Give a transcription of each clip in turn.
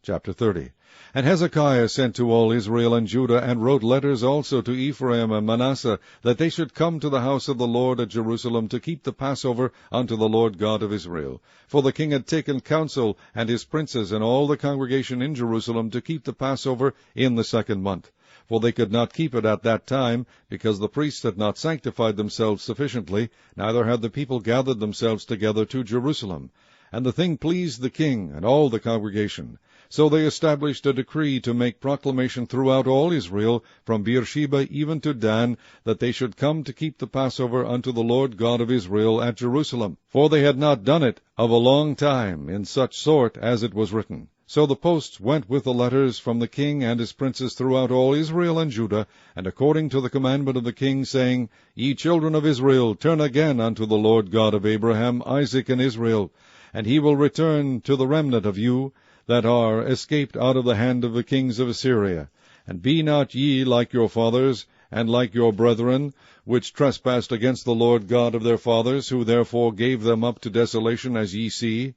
Chapter 30. And Hezekiah sent to all Israel and Judah, and wrote letters also to Ephraim and Manasseh, that they should come to the house of the Lord at Jerusalem to keep the Passover unto the Lord God of Israel. For the king had taken counsel, and his princes, and all the congregation in Jerusalem, to keep the Passover in the 2nd month. For they could not keep it at that time, because the priests had not sanctified themselves sufficiently, neither had the people gathered themselves together to Jerusalem. And the thing pleased the king and all the congregation. So they established a decree to make proclamation throughout all Israel, from Beersheba even to Dan, that they should come to keep the Passover unto the Lord God of Israel at Jerusalem. For they had not done it of a long time, in such sort as it was written. So the posts went with the letters from the king and his princes throughout all Israel and Judah, and according to the commandment of the king, saying, Ye children of Israel, turn again unto the Lord God of Abraham, Isaac, and Israel, and he will return to the remnant of you, that are escaped out of the hand of the kings of Assyria. And be not ye like your fathers, and like your brethren, which trespassed against the Lord God of their fathers, who therefore gave them up to desolation, as ye see.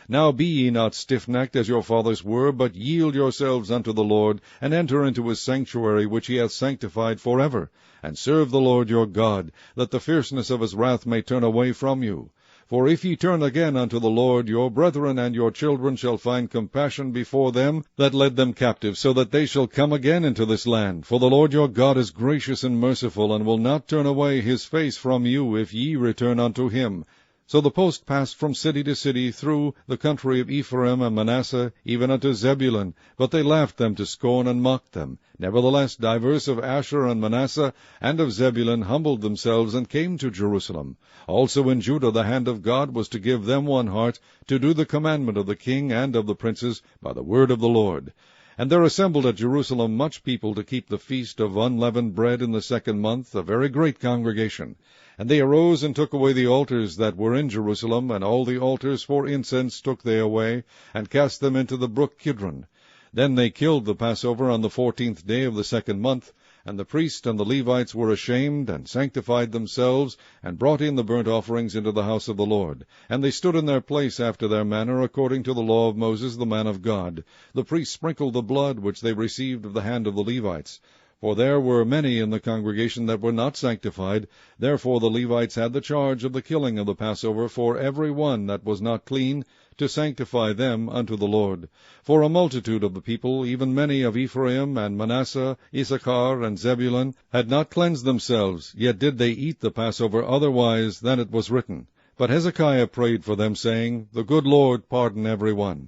Now be ye not stiffnecked, as your fathers were, but yield yourselves unto the Lord, and enter into his sanctuary, which he hath sanctified forever, and serve the Lord your God, that the fierceness of his wrath may turn away from you. For if ye turn again unto the Lord, your brethren and your children shall find compassion before them that led them captive, so that they shall come again into this land. For the Lord your God is gracious and merciful, and will not turn away his face from you, if ye return unto him. So the post passed from city to city through the country of Ephraim and Manasseh, even unto Zebulun. But they laughed them to scorn, and mocked them. Nevertheless divers of Asher and Manasseh and of Zebulun humbled themselves, and came to Jerusalem. Also in Judah the hand of God was to give them one heart, to do the commandment of the king and of the princes, by the word of the Lord. And there assembled at Jerusalem much people to keep the feast of unleavened bread in the 2nd month, a very great congregation. And they arose and took away the altars that were in Jerusalem, and all the altars for incense took they away, and cast them into the brook Kidron. Then they killed the Passover on the 14th day of the 2nd month, and the priests and the Levites were ashamed, and sanctified themselves, and brought in the burnt offerings into the house of the Lord. And they stood in their place after their manner, according to the law of Moses the man of God. The priests sprinkled the blood which they received of the hand of the Levites. For there were many in the congregation that were not sanctified. Therefore the Levites had the charge of the killing of the Passover for every one that was not clean, to sanctify them unto the Lord. For a multitude of the people, even many of Ephraim and Manasseh, Issachar and Zebulun, had not cleansed themselves, yet did they eat the Passover otherwise than it was written. But Hezekiah prayed for them, saying, The good Lord pardon every one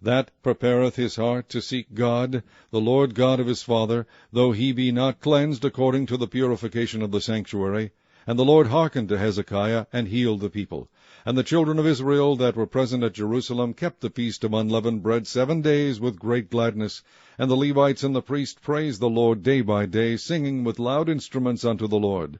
that prepareth his heart to seek God, the Lord God of his father, though he be not cleansed according to the purification of the sanctuary. And the Lord hearkened to Hezekiah, and healed the people. And the children of Israel that were present at Jerusalem kept the feast of unleavened bread 7 days with great gladness. And the Levites and the priests praised the Lord day by day, singing with loud instruments unto the Lord.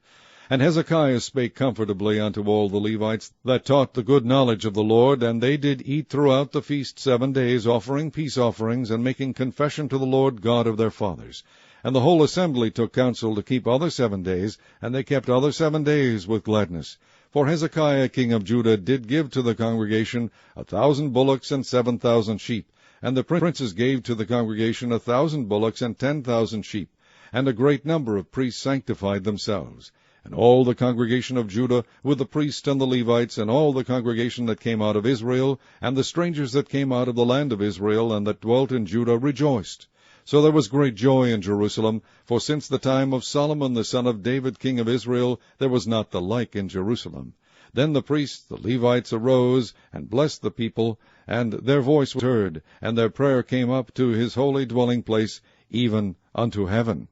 And Hezekiah spake comfortably unto all the Levites that taught the good knowledge of the Lord, and they did eat throughout the feast 7 days, offering peace offerings, and making confession to the Lord God of their fathers. And the whole assembly took counsel to keep other 7 days, and they kept other 7 days with gladness. For Hezekiah king of Judah did give to the congregation 1,000 bullocks and 7,000 sheep, and the princes gave to the congregation 1,000 bullocks and 10,000 sheep, and a great number of priests sanctified themselves. And all the congregation of Judah, with the priests and the Levites, and all the congregation that came out of Israel, and the strangers that came out of the land of Israel, and that dwelt in Judah, rejoiced. So there was great joy in Jerusalem, for since the time of Solomon the son of David king of Israel, there was not the like in Jerusalem. Then the priests, the Levites, arose, and blessed the people, and their voice was heard, and their prayer came up to his holy dwelling place, even unto heaven.